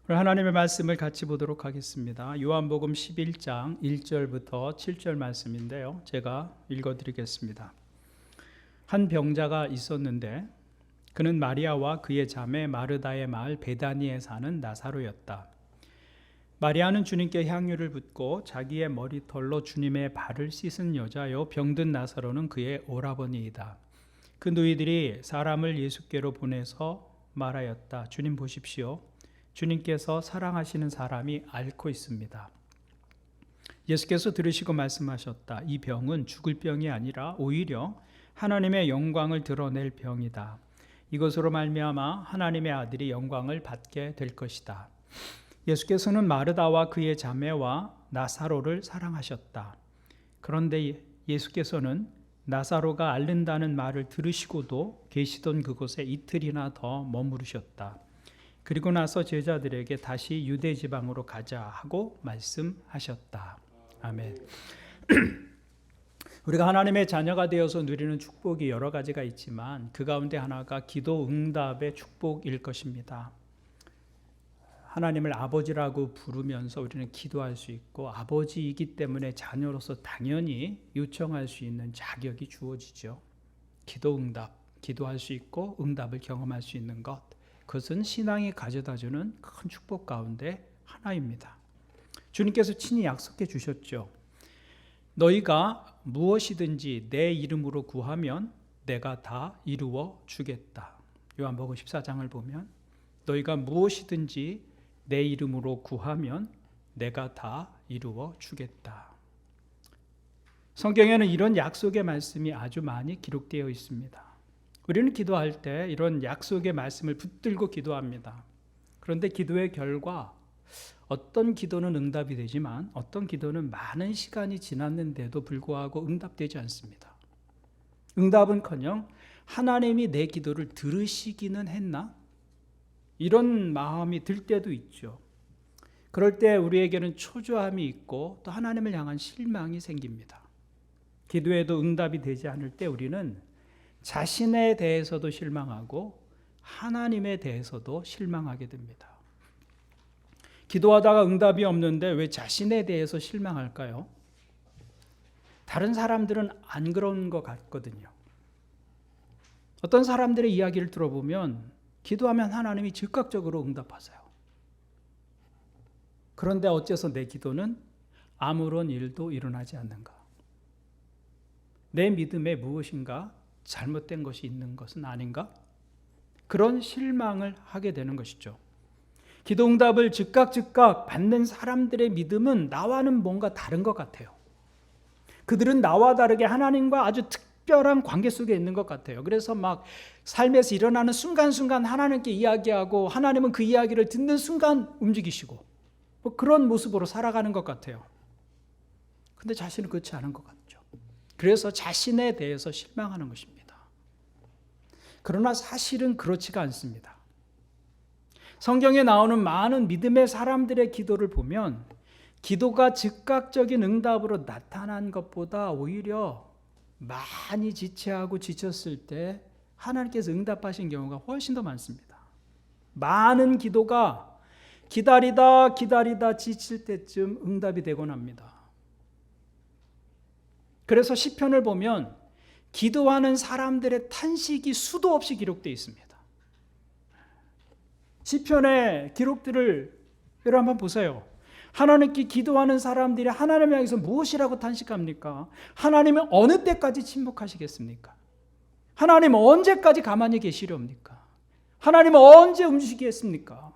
오늘 하나님의 말씀을 같이 보도록 하겠습니다. 요한복음 11장 1절부터 7절 말씀인데요. 제가 읽어드리겠습니다. 한 병자가 있었는데 그는 마리아와 그의 자매 마르다의 마을 베다니에 사는 나사로였다. 마리아는 주님께 향유를 붓고 자기의 머리털로 주님의 발을 씻은 여자요, 병든 나사로는 그의 오라버니이다. 그 누이들이 사람을 예수께로 보내서 말하였다. 주님 보십시오. 주님께서 사랑하시는 사람이 앓고 있습니다. 예수께서 들으시고 말씀하셨다. 이 병은 죽을 병이 아니라 오히려 하나님의 영광을 드러낼 병이다. 이것으로 말미암아 하나님의 아들이 영광을 받게 될 것이다. 예수께서는 마르다와 그의 자매와 나사로를 사랑하셨다. 그런데 예수께서는 나사로가 앓는다는 말을 들으시고도 계시던 그곳에 이틀이나 더 머무르셨다. 그리고 나서 제자들에게 다시 유대 지방으로 가자 하고 말씀하셨다. 아멘. 우리가 하나님의 자녀가 되어서 누리는 축복이 여러 가지가 있지만 그 가운데 하나가 기도 응답의 축복일 것입니다. 하나님을 아버지라고 부르면서 우리는 기도할 수 있고 아버지이기 때문에 자녀로서 당연히 요청할 수 있는 자격이 주어지죠. 기도 응답, 기도할 수 있고 응답을 경험할 수 있는 것, 그것은 신앙이 가져다주는 큰 축복 가운데 하나입니다. 주님께서 친히 약속해 주셨죠. 너희가 무엇이든지 내 이름으로 구하면 내가 다 이루어 주겠다. 요한복음 14장을 보면 너희가 무엇이든지 내 이름으로 구하면 내가 다 이루어 주겠다. 성경에는 이런 약속의 말씀이 아주 많이 기록되어 있습니다. 우리는 기도할 때 이런 약속의 말씀을 붙들고 기도합니다. 그런데 기도의 결과 어떤 기도는 응답이 되지만 어떤 기도는 많은 시간이 지났는데도 불구하고 응답되지 않습니다. 응답은커녕 하나님이 내 기도를 들으시기는 했나? 이런 마음이 들 때도 있죠. 그럴 때 우리에게는 초조함이 있고 또 하나님을 향한 실망이 생깁니다. 기도에도 응답이 되지 않을 때 우리는 자신에 대해서도 실망하고 하나님에 대해서도 실망하게 됩니다. 기도하다가 응답이 없는데 왜 자신에 대해서 실망할까요? 다른 사람들은 안 그런 것 같거든요. 어떤 사람들의 이야기를 들어보면 기도하면 하나님이 즉각적으로 응답하세요. 그런데 어째서 내 기도는 아무런 일도 일어나지 않는가? 내 믿음에 무엇인가 잘못된 것이 있는 것은 아닌가? 그런 실망을 하게 되는 것이죠. 기도 응답을 즉각 받는 사람들의 믿음은 나와는 뭔가 다른 것 같아요. 그들은 나와 다르게 하나님과 아주 특별한 관계 속에 있는 것 같아요. 그래서 막 삶에서 일어나는 순간순간 하나님께 이야기하고 하나님은 그 이야기를 듣는 순간 움직이시고 뭐 그런 모습으로 살아가는 것 같아요. 근데 자신은 그렇지 않은 것 같죠. 그래서 자신에 대해서 실망하는 것입니다. 그러나 사실은 그렇지가 않습니다. 성경에 나오는 많은 믿음의 사람들의 기도를 보면 기도가 즉각적인 응답으로 나타난 것보다 오히려 많이 지체하고 지쳤을 때 하나님께서 응답하신 경우가 훨씬 더 많습니다. 많은 기도가 기다리다 지칠 때쯤 응답이 되곤 합니다. 그래서 시편을 보면 기도하는 사람들의 탄식이 수도 없이 기록되어 있습니다. 시편의 기록들을 여러분 한번 보세요. 하나님께 기도하는 사람들이 하나님을 향해서 무엇이라고 탄식합니까? 하나님은 어느 때까지 침묵하시겠습니까? 하나님은 언제까지 가만히 계시렵니까? 하나님은 언제 움직이겠습니까?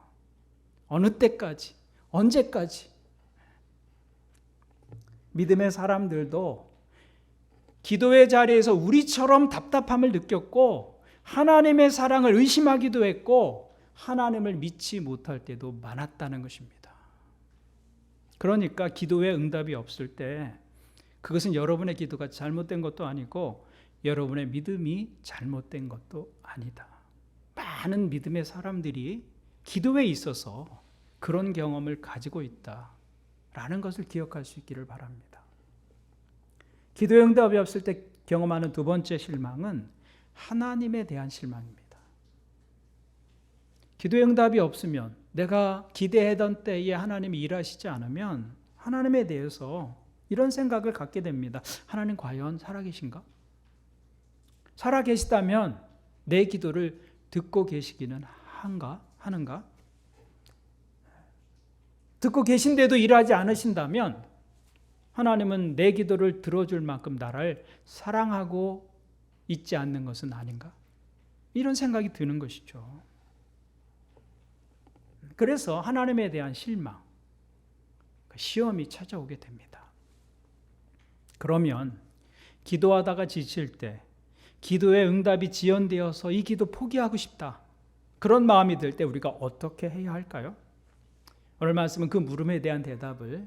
어느 때까지? 언제까지? 믿음의 사람들도 기도의 자리에서 우리처럼 답답함을 느꼈고 하나님의 사랑을 의심하기도 했고 하나님을 믿지 못할 때도 많았다는 것입니다. 그러니까 기도에 응답이 없을 때 그것은 여러분의 기도가 잘못된 것도 아니고 여러분의 믿음이 잘못된 것도 아니다. 많은 믿음의 사람들이 기도에 있어서 그런 경험을 가지고 있다라는 것을 기억할 수 있기를 바랍니다. 기도에 응답이 없을 때 경험하는 두 번째 실망은 하나님에 대한 실망입니다. 기도에 응답이 없으면 내가 기대하던 때에 하나님이 일하시지 않으면 하나님에 대해서 이런 생각을 갖게 됩니다. 하나님 과연 살아계신가? 살아계시다면 내 기도를 듣고 계시기는 하는가? 듣고 계신데도 일하지 않으신다면 하나님은 내 기도를 들어줄 만큼 나를 사랑하고 있지 않는 것은 아닌가? 이런 생각이 드는 것이죠. 그래서 하나님에 대한 실망, 시험이 찾아오게 됩니다. 그러면 기도하다가 지칠 때 기도의 응답이 지연되어서 이 기도 포기하고 싶다, 그런 마음이 들 때 우리가 어떻게 해야 할까요? 오늘 말씀은 그 물음에 대한 대답을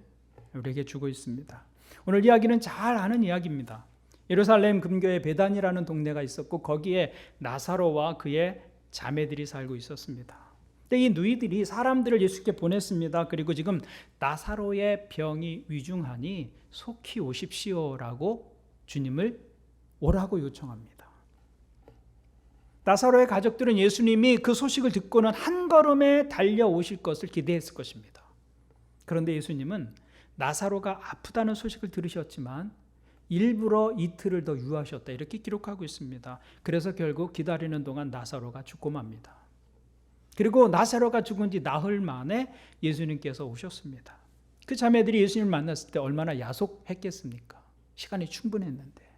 우리에게 주고 있습니다. 오늘 이야기는 잘 아는 이야기입니다. 예루살렘 근교에 베단이라는 동네가 있었고 거기에 나사로와 그의 자매들이 살고 있었습니다. 근데 이 누이들이 사람들을 예수께 보냈습니다. 그리고 지금 나사로의 병이 위중하니 속히 오십시오라고 주님을 오라고 요청합니다. 나사로의 가족들은 예수님이 그 소식을 듣고는 한 걸음에 달려오실 것을 기대했을 것입니다. 그런데 예수님은 나사로가 아프다는 소식을 들으셨지만 일부러 이틀을 더 유하셨다, 이렇게 기록하고 있습니다. 그래서 결국 기다리는 동안 나사로가 죽고 맙니다. 그리고 나사로가 죽은 지 나흘 만에 예수님께서 오셨습니다. 그 자매들이 예수님을 만났을 때 얼마나 야속했겠습니까? 시간이 충분했는데.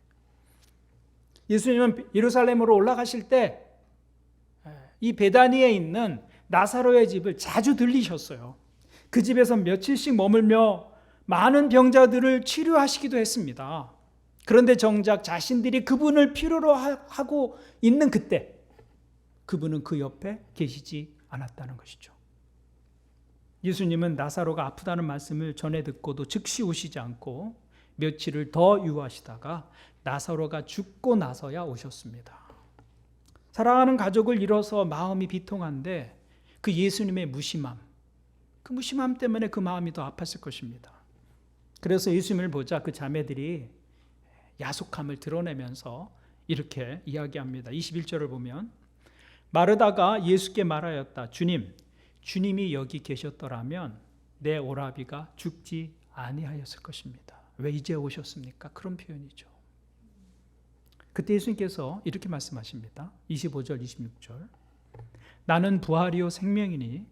예수님은 예루살렘으로 올라가실 때 이 베다니에 있는 나사로의 집을 자주 들리셨어요. 그 집에서 며칠씩 머물며 많은 병자들을 치료하시기도 했습니다. 그런데 정작 자신들이 그분을 필요로 하고 있는 그때 그분은 그 옆에 계시지 않았다는 것이죠. 예수님은 나사로가 아프다는 말씀을 전해 듣고도 즉시 오시지 않고 며칠을 더 유하시다가 나사로가 죽고 나서야 오셨습니다. 사랑하는 가족을 잃어서 마음이 비통한데 그 예수님의 무심함, 그 무심함 때문에 그 마음이 더 아팠을 것입니다. 그래서 예수님을 보자 그 자매들이 야속함을 드러내면서 이렇게 이야기합니다. 21절을 보면 마르다가 예수께 말하였다. 주님이 여기 계셨더라면 내 오라비가 죽지 아니하였을 것입니다. 왜 이제 오셨습니까? 그런 표현이죠. 그때 예수님께서 이렇게 말씀하십니다. 25절 26절 나는 부활이요 생명이니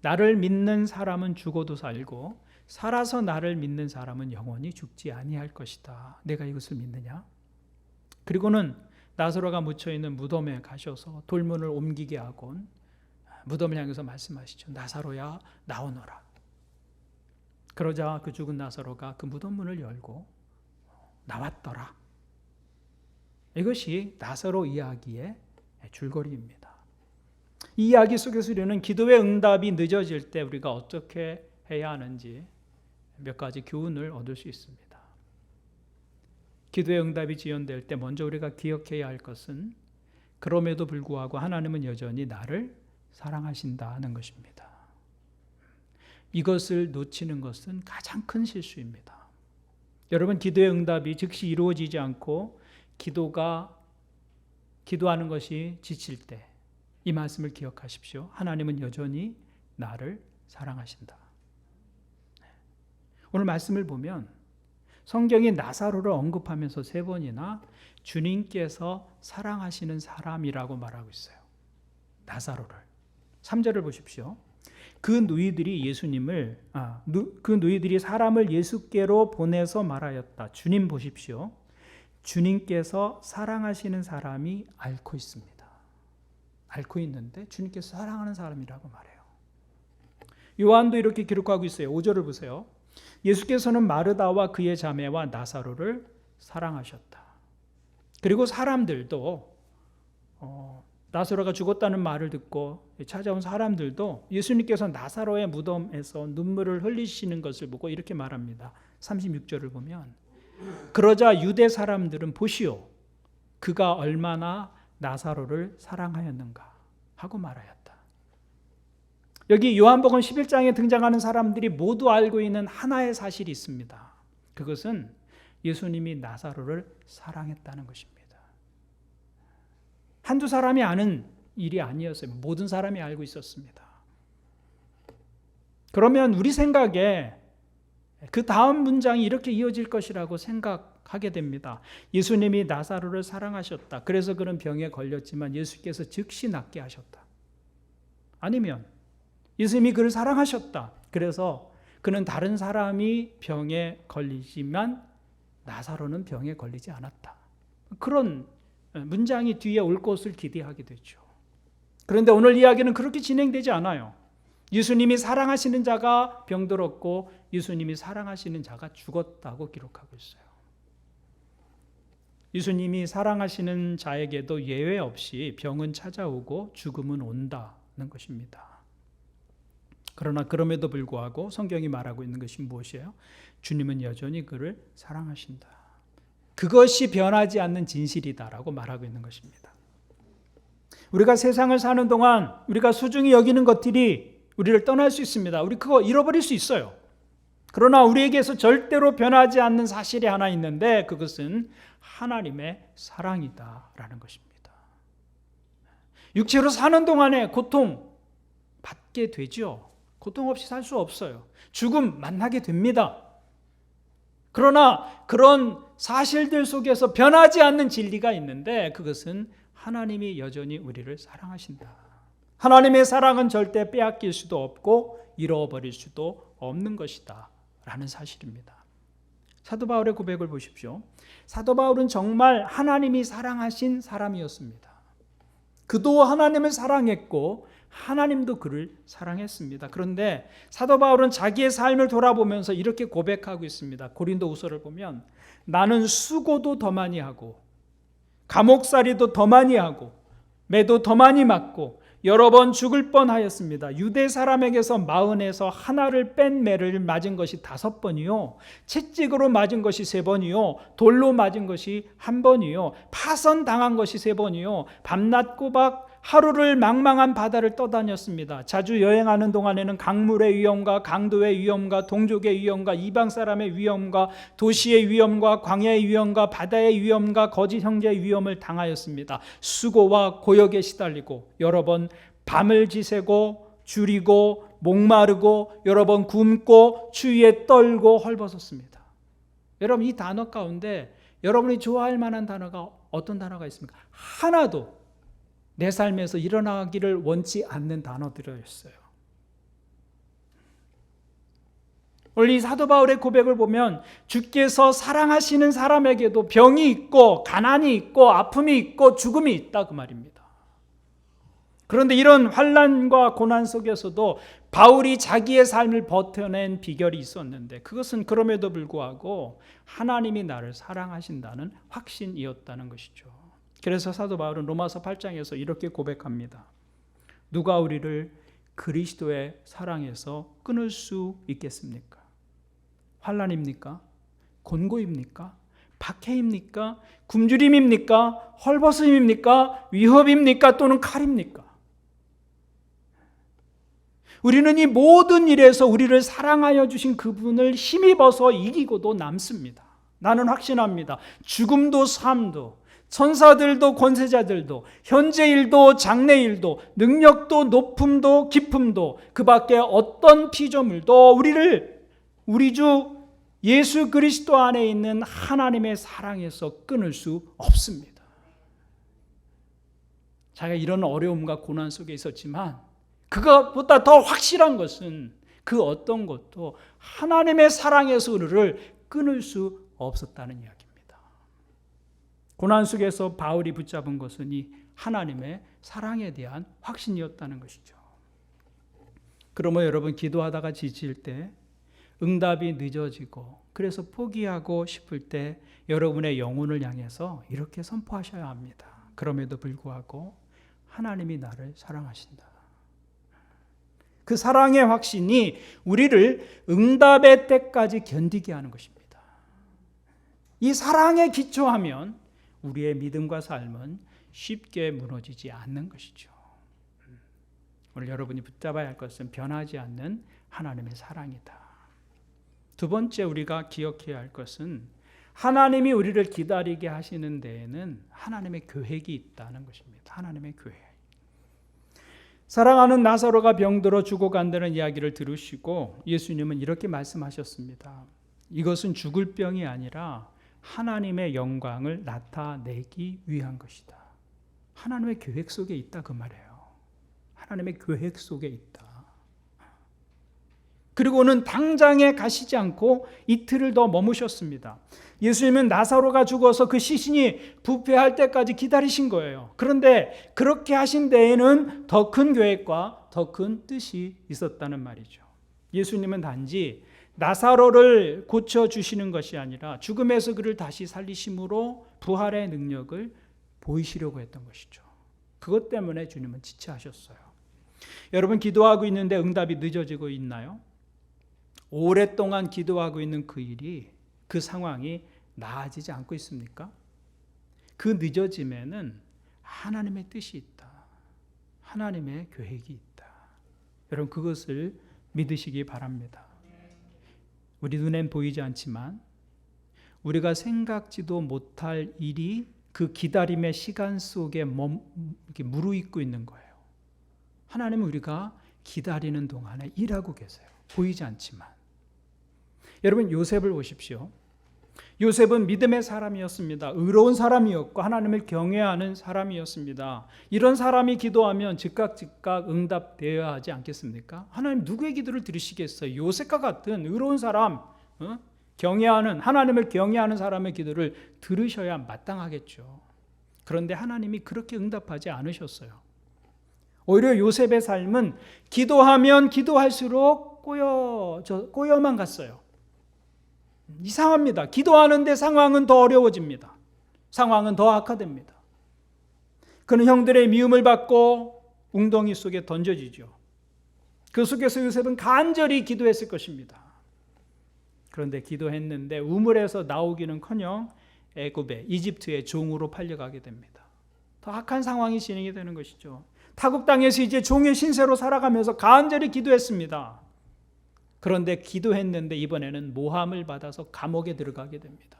나를 믿는 사람은 죽어도 살고 살아서 나를 믿는 사람은 영원히 죽지 아니할 것이다. 내가 이것을 믿느냐? 그리고는 나사로가 묻혀있는 무덤에 가셔서 돌문을 옮기게 하곤 무덤을 향해서 말씀하시죠. 나사로야 나오너라. 그러자 그 죽은 나사로가 그 무덤 문을 열고 나왔더라. 이것이 나사로 이야기의 줄거리입니다. 이 이야기 속에서 우리는 기도의 응답이 늦어질 때 우리가 어떻게 해야 하는지 몇 가지 교훈을 얻을 수 있습니다. 기도의 응답이 지연될 때 먼저 우리가 기억해야 할 것은 그럼에도 불구하고 하나님은 여전히 나를 사랑하신다는 것입니다. 이것을 놓치는 것은 가장 큰 실수입니다. 여러분, 기도의 응답이 즉시 이루어지지 않고 기도하는 것이 지칠 때 이 말씀을 기억하십시오. 하나님은 여전히 나를 사랑하신다. 오늘 말씀을 보면 성경이 나사로를 언급하면서 3번이나 주님께서 사랑하시는 사람이라고 말하고 있어요. 나사로를. 3절을 보십시오. 그 누이들이 사람을 예수께로 보내서 말하였다. 주님 보십시오. 주님께서 사랑하시는 사람이 앓고 있습니다. 앓고 있는데 주님께서 사랑하는 사람이라고 말해요. 요한도 이렇게 기록하고 있어요. 5절을 보세요. 예수께서는 마르다와 그의 자매와 나사로를 사랑하셨다. 그리고 사람들도 나사로가 죽었다는 말을 듣고 찾아온 사람들도 예수님께서 나사로의 무덤에서 눈물을 흘리시는 것을 보고 이렇게 말합니다. 36절을 보면 그러자 유대 사람들은 보시오, 그가 얼마나 나사로를 사랑하였는가 하고 말하였다. 여기 요한복음 11장에 등장하는 사람들이 모두 알고 있는 하나의 사실이 있습니다. 그것은 예수님이 나사로를 사랑했다는 것입니다. 한두 사람이 아는 일이 아니었어요. 모든 사람이 알고 있었습니다. 그러면 우리 생각에 그 다음 문장이 이렇게 이어질 것이라고 생각하게 됩니다. 예수님이 나사로를 사랑하셨다. 그래서 그는 병에 걸렸지만 예수께서 즉시 낫게 하셨다. 아니면 예수님이 그를 사랑하셨다. 그래서 그는 다른 사람이 병에 걸리지만 나사로는 병에 걸리지 않았다. 그런 문장이 뒤에 올 것을 기대하게 되죠. 그런데 오늘 이야기는 그렇게 진행되지 않아요. 예수님이 사랑하시는 자가 병들었고 예수님이 사랑하시는 자가 죽었다고 기록하고 있어요. 예수님이 사랑하시는 자에게도 예외 없이 병은 찾아오고 죽음은 온다는 것입니다. 그러나 그럼에도 불구하고 성경이 말하고 있는 것이 무엇이에요? 주님은 여전히 그를 사랑하신다. 그것이 변하지 않는 진실이다라고 말하고 있는 것입니다. 우리가 세상을 사는 동안 우리가 소중히 여기는 것들이 우리를 떠날 수 있습니다. 우리 그거 잃어버릴 수 있어요. 그러나 우리에게서 절대로 변하지 않는 사실이 하나 있는데 그것은 하나님의 사랑이다라는 것입니다. 육체로 사는 동안에 고통 받게 되죠. 고통 없이 살 수 없어요. 죽음 만나게 됩니다. 그러나 그런 사실들 속에서 변하지 않는 진리가 있는데 그것은 하나님이 여전히 우리를 사랑하신다. 하나님의 사랑은 절대 빼앗길 수도 없고 잃어버릴 수도 없는 것이다 라는 사실입니다. 사도 바울의 고백을 보십시오. 사도 바울은 정말 하나님이 사랑하신 사람이었습니다. 그도 하나님을 사랑했고 하나님도 그를 사랑했습니다. 그런데 사도 바울은 자기의 삶을 돌아보면서 이렇게 고백하고 있습니다. 고린도후서를 보면 나는 수고도 더 많이 하고 감옥살이도 더 많이 하고 매도 더 많이 맞고 여러 번 죽을 뻔하였습니다. 유대 사람에게서 40에서 하나를 뺀 매를 맞은 것이 5번이요 채찍으로 맞은 것이 3번이요 돌로 맞은 것이 1번이요 파선당한 것이 3번이요 밤낮 꼬박 하루를 망망한 바다를 떠다녔습니다. 자주 여행하는 동안에는 강물의 위험과 강도의 위험과 동족의 위험과 이방 사람의 위험과 도시의 위험과 광야의 위험과 바다의 위험과 거짓 형제의 위험을 당하였습니다. 수고와 고역에 시달리고 여러 번 밤을 지새고 줄이고 목마르고 여러 번 굶고 추위에 떨고 헐벗었습니다. 여러분 이 단어 가운데 여러분이 좋아할 만한 단어가 어떤 단어가 있습니까? 하나도 내 삶에서 일어나기를 원치 않는 단어들이었어요. 오늘 이 사도 바울의 고백을 보면 주께서 사랑하시는 사람에게도 병이 있고 가난이 있고 아픔이 있고 죽음이 있다 그 말입니다. 그런데 이런 환난과 고난 속에서도 바울이 자기의 삶을 버텨낸 비결이 있었는데 그것은 그럼에도 불구하고 하나님이 나를 사랑하신다는 확신이었다는 것이죠. 그래서 사도 바울은 로마서 8장에서 이렇게 고백합니다. 누가 우리를 그리스도의 사랑에서 끊을 수 있겠습니까? 환난입니까? 곤고입니까? 박해입니까? 굶주림입니까? 헐벗음입니까? 위협입니까? 또는 칼입니까? 우리는 이 모든 일에서 우리를 사랑하여 주신 그분을 힘입어서 이기고도 남습니다. 나는 확신합니다. 죽음도 삶도 천사들도 권세자들도 현재 일도 장래 일도 능력도 높음도 깊음도 그 밖에 어떤 피조물도 우리를 우리 주 예수 그리스도 안에 있는 하나님의 사랑에서 끊을 수 없습니다. 자기가 이런 어려움과 고난 속에 있었지만 그것보다 더 확실한 것은 그 어떤 것도 하나님의 사랑에서 우리를 끊을 수 없었다는 이야기입니다. 고난 속에서 바울이 붙잡은 것은 이 하나님의 사랑에 대한 확신이었다는 것이죠. 그러면 여러분 기도하다가 지칠 때 응답이 늦어지고 그래서 포기하고 싶을 때 여러분의 영혼을 향해서 이렇게 선포하셔야 합니다. 그럼에도 불구하고 하나님이 나를 사랑하신다. 그 사랑의 확신이 우리를 응답의 때까지 견디게 하는 것입니다. 이 사랑에 기초하면 우리의 믿음과 삶은 쉽게 무너지지 않는 것이죠. 오늘 여러분이 붙잡아야 할 것은 변하지 않는 하나님의 사랑이다. 두 번째 우리가 기억해야 할 것은 하나님이 우리를 기다리게 하시는 데에는 하나님의 계획이 있다는 것입니다. 하나님의 계획. 사랑하는 나사로가 병들어 죽어간다는 이야기를 들으시고 예수님은 이렇게 말씀하셨습니다. 이것은 죽을 병이 아니라 하나님의 영광을 나타내기 위한 것이다. 하나님의 계획 속에 있다 그 말이에요. 하나님의 계획 속에 있다. 그리고는 당장에 가시지 않고 이틀을 더 머무셨습니다. 예수님은 나사로가 죽어서 그 시신이 부패할 때까지 기다리신 거예요. 그런데 그렇게 하신 데에는 더 큰 계획과 더 큰 뜻이 있었다는 말이죠. 예수님은 단지 나사로를 고쳐주시는 것이 아니라 죽음에서 그를 다시 살리심으로 부활의 능력을 보이시려고 했던 것이죠. 그것 때문에 주님은 지체하셨어요. 여러분, 기도하고 있는데 응답이 늦어지고 있나요? 오랫동안 기도하고 있는 그 일이, 그 상황이 나아지지 않고 있습니까? 그 늦어짐에는 하나님의 뜻이 있다. 하나님의 계획이 있다. 여러분, 그것을 믿으시기 바랍니다. 우리 눈엔 보이지 않지만 우리가 생각지도 못할 일이 그 기다림의 시간 속에 이렇게 무르익고 있는 거예요. 하나님은 우리가 기다리는 동안에 일하고 계세요. 보이지 않지만. 여러분, 요셉을 보십시오. 요셉은 믿음의 사람이었습니다. 의로운 사람이었고 하나님을 경외하는 사람이었습니다. 이런 사람이 기도하면 즉각 응답되어야 하지 않겠습니까? 하나님 누구의 기도를 들으시겠어요? 요셉과 같은 의로운 사람, 하나님을 경외하는 사람의 기도를 들으셔야 마땅하겠죠. 그런데 하나님이 그렇게 응답하지 않으셨어요. 오히려 요셉의 삶은 기도하면 기도할수록 꼬여만 갔어요. 이상합니다. 기도하는데 상황은 더 어려워집니다. 상황은 더 악화됩니다. 그는 형들의 미움을 받고 웅덩이 속에 던져지죠. 그 속에서 요셉은 간절히 기도했을 것입니다. 그런데 기도했는데 우물에서 나오기는커녕 애굽에, 이집트의 종으로 팔려가게 됩니다. 더 악한 상황이 진행이 되는 것이죠. 타국 땅에서 이제 종의 신세로 살아가면서 간절히 기도했습니다. 그런데 기도했는데 이번에는 모함을 받아서 감옥에 들어가게 됩니다.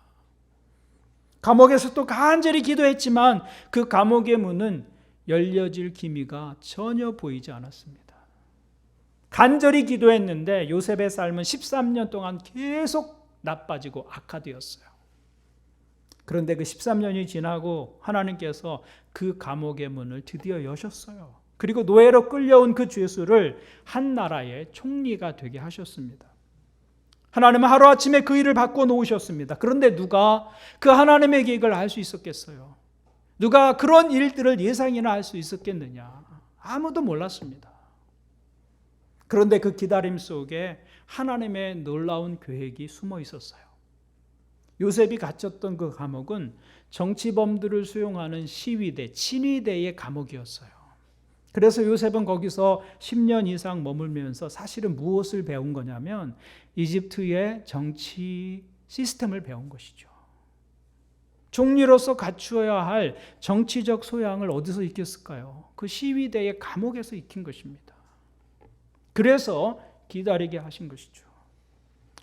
감옥에서 또 간절히 기도했지만 그 감옥의 문은 열려질 기미가 전혀 보이지 않았습니다. 간절히 기도했는데 요셉의 삶은 13년 동안 계속 나빠지고 악화되었어요. 그런데 그 13년이 지나고 하나님께서 그 감옥의 문을 드디어 여셨어요. 그리고 노예로 끌려온 그 죄수를 한 나라의 총리가 되게 하셨습니다. 하나님은 하루아침에 그 일을 바꿔놓으셨습니다. 그런데 누가 그 하나님의 계획을 알 수 있었겠어요? 누가 그런 일들을 예상이나 할 수 있었겠느냐? 아무도 몰랐습니다. 그런데 그 기다림 속에 하나님의 놀라운 계획이 숨어 있었어요. 요셉이 갇혔던 그 감옥은 정치범들을 수용하는 시위대, 친위대의 감옥이었어요. 그래서 요셉은 거기서 10년 이상 머물면서 사실은 무엇을 배운 거냐면 이집트의 정치 시스템을 배운 것이죠. 총리로서 갖추어야 할 정치적 소양을 어디서 익혔을까요? 그 시위대의 감옥에서 익힌 것입니다. 그래서 기다리게 하신 것이죠.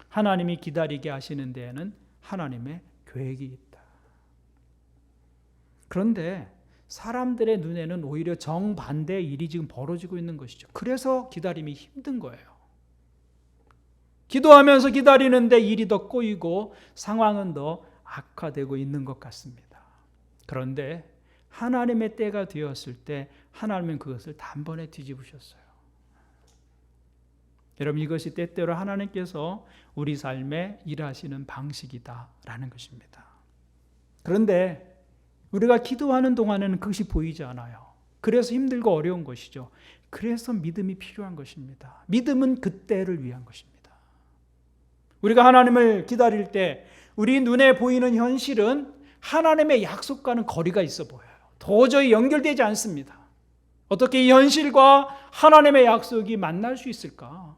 하나님이 기다리게 하시는 데에는 하나님의 계획이 있다. 그런데 사람들의 눈에는 오히려 정반대의 일이 지금 벌어지고 있는 것이죠. 그래서 기다림이 힘든 거예요. 기도하면서 기다리는데 일이 더 꼬이고 상황은 더 악화되고 있는 것 같습니다. 그런데 하나님의 때가 되었을 때 하나님은 그것을 단번에 뒤집으셨어요. 여러분, 이것이 때때로 하나님께서 우리 삶에 일하시는 방식이다라는 것입니다. 그런데 우리가 기도하는 동안에는 그것이 보이지 않아요. 그래서 힘들고 어려운 것이죠. 그래서 믿음이 필요한 것입니다. 믿음은 그때를 위한 것입니다. 우리가 하나님을 기다릴 때 우리 눈에 보이는 현실은 하나님의 약속과는 거리가 있어 보여요. 도저히 연결되지 않습니다. 어떻게 이 현실과 하나님의 약속이 만날 수 있을까?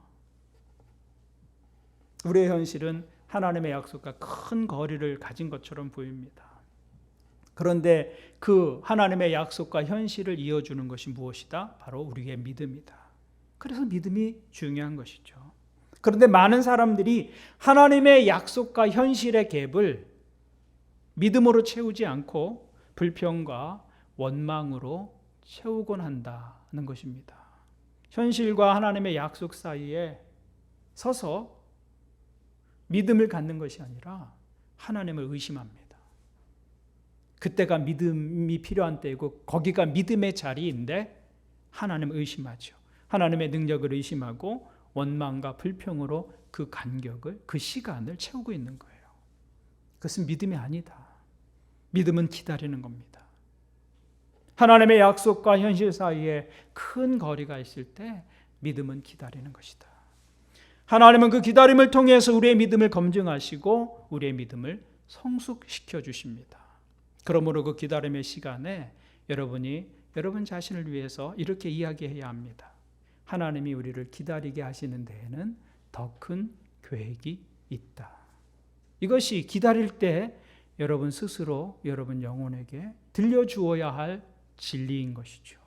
우리의 현실은 하나님의 약속과 큰 거리를 가진 것처럼 보입니다. 그런데 그 하나님의 약속과 현실을 이어주는 것이 무엇이다? 바로 우리의 믿음이다. 그래서 믿음이 중요한 것이죠. 그런데 많은 사람들이 하나님의 약속과 현실의 갭을 믿음으로 채우지 않고 불평과 원망으로 채우곤 한다는 것입니다. 현실과 하나님의 약속 사이에 서서 믿음을 갖는 것이 아니라 하나님을 의심합니다. 그때가 믿음이 필요한 때이고 거기가 믿음의 자리인데 하나님을 의심하죠. 하나님의 능력을 의심하고 원망과 불평으로 그 간격을, 그 시간을 채우고 있는 거예요. 그것은 믿음이 아니다. 믿음은 기다리는 겁니다. 하나님의 약속과 현실 사이에 큰 거리가 있을 때 믿음은 기다리는 것이다. 하나님은 그 기다림을 통해서 우리의 믿음을 검증하시고 우리의 믿음을 성숙시켜 주십니다. 그러므로 그 기다림의 시간에 여러분 자신을 위해서 이렇게 이야기해야 합니다. 하나님이 우리를 기다리게 하시는 데에는 더 큰 계획이 있다. 이것이 기다릴 때 여러분 스스로 여러분 영혼에게 들려주어야 할 진리인 것이죠.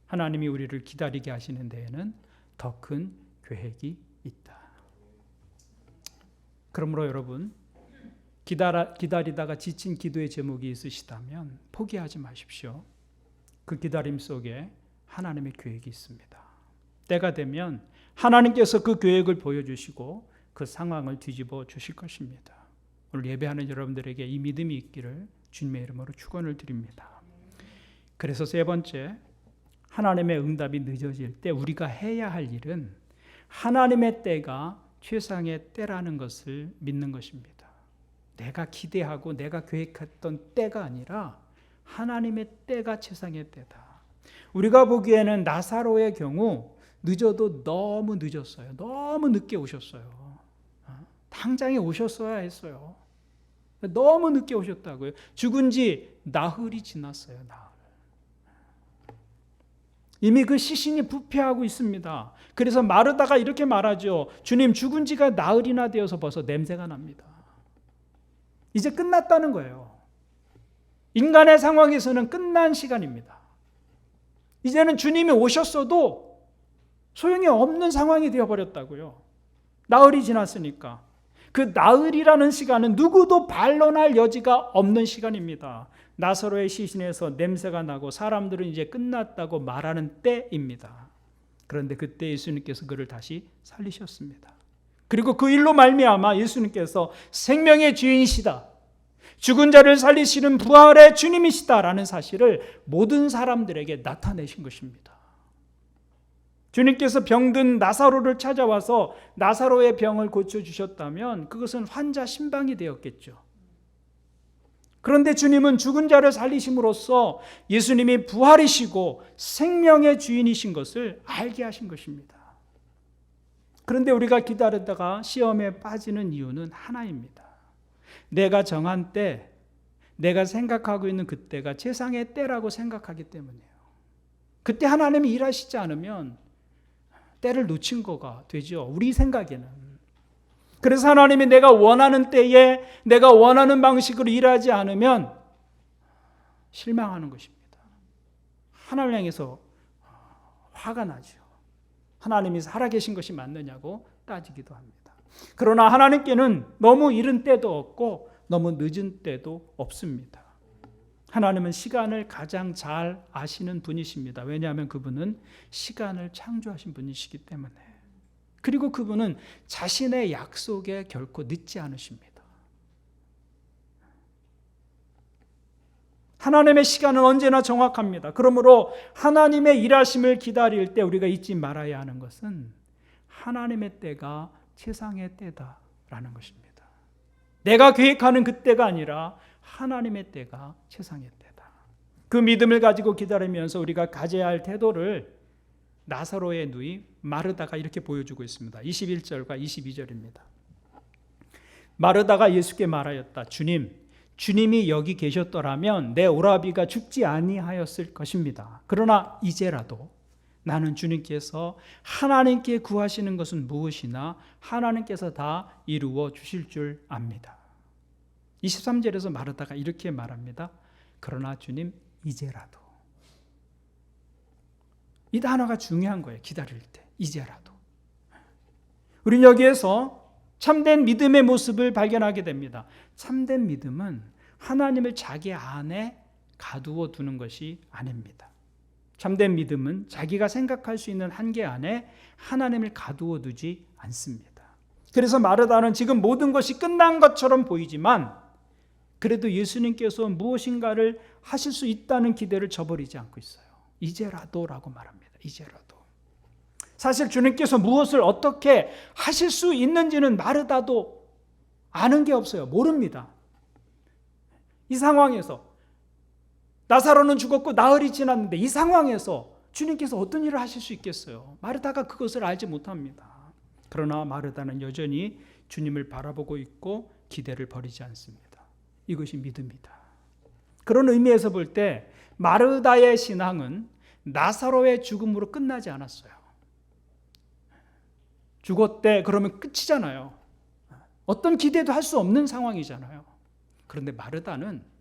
하나님이 우리를 기다리게 하시는 데에는 더 큰 계획이 있다. 그러므로 여러분 기다리다가 지친 기도의 제목이 있으시다면 포기하지 마십시오. 그 기다림 속에 하나님의 계획이 있습니다. 때가 되면 하나님께서 그 계획을 보여주시고 그 상황을 뒤집어 주실 것입니다. 오늘 예배하는 여러분들에게 이 믿음이 있기를 주님의 이름으로 축원을 드립니다. 그래서 세 번째, 하나님의 응답이 늦어질 때 우리가 해야 할 일은 하나님의 때가 최상의 때라는 것을 믿는 것입니다. 내가 기대하고 내가 계획했던 때가 아니라 하나님의 때가 최상의 때다. 우리가 보기에는 나사로의 경우 늦어도 너무 늦었어요. 너무 늦게 오셨어요. 당장에 오셨어야 했어요. 너무 늦게 오셨다고요. 죽은 지 나흘이 지났어요. 나흘. 이미 그 시신이 부패하고 있습니다. 그래서 마르다가 이렇게 말하죠. 주님, 죽은 지가 나흘이나 되어서 벌써 냄새가 납니다. 이제 끝났다는 거예요. 인간의 상황에서는 끝난 시간입니다. 이제는 주님이 오셨어도 소용이 없는 상황이 되어버렸다고요. 나흘이 지났으니까. 그 나흘이라는 시간은 누구도 반론할 여지가 없는 시간입니다. 나사로의 시신에서 냄새가 나고 사람들은 이제 끝났다고 말하는 때입니다. 그런데 그때 예수님께서 그를 다시 살리셨습니다. 그리고 그 일로 말미암아 예수님께서 생명의 주인이시다, 죽은 자를 살리시는 부활의 주님이시다라는 사실을 모든 사람들에게 나타내신 것입니다. 주님께서 병든 나사로를 찾아와서 나사로의 병을 고쳐주셨다면 그것은 환자 신방이 되었겠죠. 그런데 주님은 죽은 자를 살리심으로써 예수님이 부활이시고 생명의 주인이신 것을 알게 하신 것입니다. 그런데 우리가 기다리다가 시험에 빠지는 이유는 하나입니다. 내가 정한 때, 내가 생각하고 있는 그때가 최상의 때라고 생각하기 때문이에요. 그때 하나님이 일하시지 않으면 때를 놓친 거가 되죠. 우리 생각에는. 그래서 하나님이 내가 원하는 때에 내가 원하는 방식으로 일하지 않으면 실망하는 것입니다. 하나님을 향해서 화가 나죠. 하나님이 살아계신 것이 맞느냐고 따지기도 합니다. 그러나 하나님께는 너무 이른 때도 없고 너무 늦은 때도 없습니다. 하나님은 시간을 가장 잘 아시는 분이십니다. 왜냐하면 그분은 시간을 창조하신 분이시기 때문에. 그리고 그분은 자신의 약속에 결코 늦지 않으십니다. 하나님의 시간은 언제나 정확합니다. 그러므로 하나님의 일하심을 기다릴 때 우리가 잊지 말아야 하는 것은 하나님의 때가 최상의 때다라는 것입니다. 내가 계획하는 그 때가 아니라 하나님의 때가 최상의 때다. 그 믿음을 가지고 기다리면서 우리가 가져야 할 태도를 나사로의 누이 마르다가 이렇게 보여주고 있습니다. 21절과 22절입니다. 마르다가 예수께 말하였다. 주님이 여기 계셨더라면 내 오라비가 죽지 아니하였을 것입니다. 그러나 이제라도 나는 주님께서 하나님께 구하시는 것은 무엇이나 하나님께서 다 이루어 주실 줄 압니다. 23절에서 마르다가 이렇게 말합니다. 그러나 주님, 이제라도. 이 단어가 중요한 거예요. 기다릴 때. 이제라도. 우리는 여기에서 참된 믿음의 모습을 발견하게 됩니다. 참된 믿음은 하나님을 자기 안에 가두어 두는 것이 아닙니다. 참된 믿음은 자기가 생각할 수 있는 한계 안에 하나님을 가두어 두지 않습니다. 그래서 마르다는 지금 모든 것이 끝난 것처럼 보이지만 그래도 예수님께서 무엇인가를 하실 수 있다는 기대를 저버리지 않고 있어요. 이제라도라고 말합니다. 이제라도. 사실 주님께서 무엇을 어떻게 하실 수 있는지는 마르다도 아는 게 없어요. 모릅니다. 이 상황에서 나사로는 죽었고 나흘이 지났는데 이 상황에서 주님께서 어떤 일을 하실 수 있겠어요? 마르다가 그것을 알지 못합니다. 그러나 마르다는 여전히 주님을 바라보고 있고 기대를 버리지 않습니다. 이것이 믿음이다. 그런 의미에서 볼 때 마르다의 신앙은 나사로의 죽음으로 끝나지 않았어요. 죽었대 그러면 끝이잖아요. 어떤 기대도 할 수 없는 상황이잖아요. 그런데 마르다는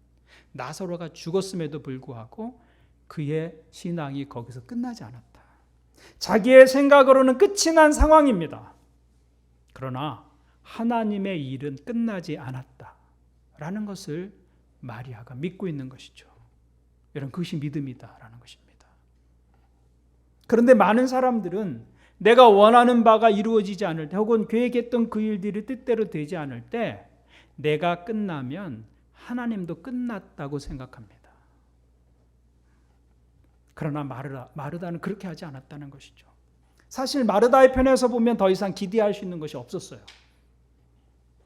나사로가 죽었음에도 불구하고 그의 신앙이 거기서 끝나지 않았다. 자기의 생각으로는 끝이 난 상황입니다. 그러나 하나님의 일은 끝나지 않았다라는 것을 마리아가 믿고 있는 것이죠. 여러분, 그것이 믿음이다라는 것입니다. 그런데 많은 사람들은 내가 원하는 바가 이루어지지 않을 때 혹은 계획했던 그 일들이 뜻대로 되지 않을 때 내가 끝나면 하나님도 끝났다고 생각합니다. 그러나 마르다는 그렇게 하지 않았다는 것이죠. 사실 마르다의 편에서 보면 더 이상 기대할 수 있는 것이 없었어요.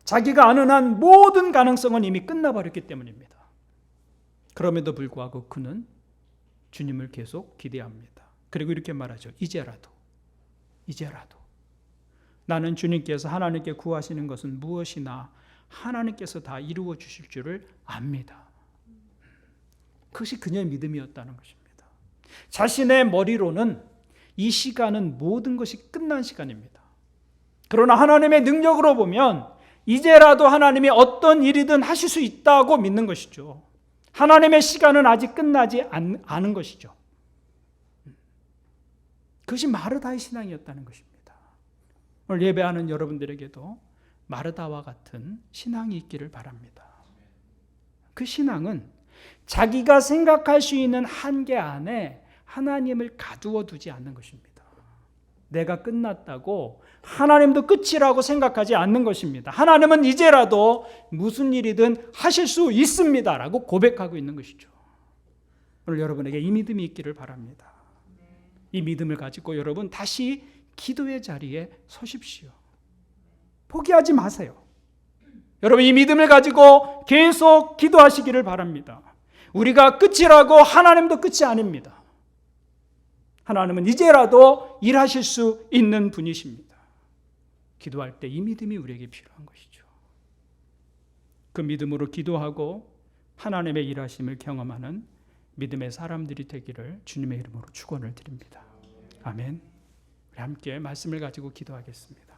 자기가 아는 한 모든 가능성은 이미 끝나버렸기 때문입니다. 그럼에도 불구하고 그는 주님을 계속 기대합니다. 그리고 이렇게 말하죠. 이제라도 나는 주님께서 하나님께 구하시는 것은 무엇이나 하나님께서 다 이루어 주실 줄을 압니다. 그것이 그녀의 믿음이었다는 것입니다. 자신의 머리로는 이 시간은 모든 것이 끝난 시간입니다. 그러나 하나님의 능력으로 보면 이제라도 하나님이 어떤 일이든 하실 수 있다고 믿는 것이죠. 하나님의 시간은 아직 끝나지 않은 것이죠. 그것이 마르다의 신앙이었다는 것입니다. 오늘 예배하는 여러분들에게도 마르다와 같은 신앙이 있기를 바랍니다. 그 신앙은 자기가 생각할 수 있는 한계 안에 하나님을 가두어 두지 않는 것입니다. 내가 끝났다고 하나님도 끝이라고 생각하지 않는 것입니다. 하나님은 이제라도 무슨 일이든 하실 수 있습니다라고 고백하고 있는 것이죠. 오늘 여러분에게 이 믿음이 있기를 바랍니다. 이 믿음을 가지고 여러분 다시 기도의 자리에 서십시오. 포기하지 마세요. 여러분 이 믿음을 가지고 계속 기도하시기를 바랍니다. 우리가 끝이라고 하나님도 끝이 아닙니다. 하나님은 이제라도 일하실 수 있는 분이십니다. 기도할 때 이 믿음이 우리에게 필요한 것이죠. 그 믿음으로 기도하고 하나님의 일하심을 경험하는 믿음의 사람들이 되기를 주님의 이름으로 축원을 드립니다. 아멘. 우리 함께 말씀을 가지고 기도하겠습니다.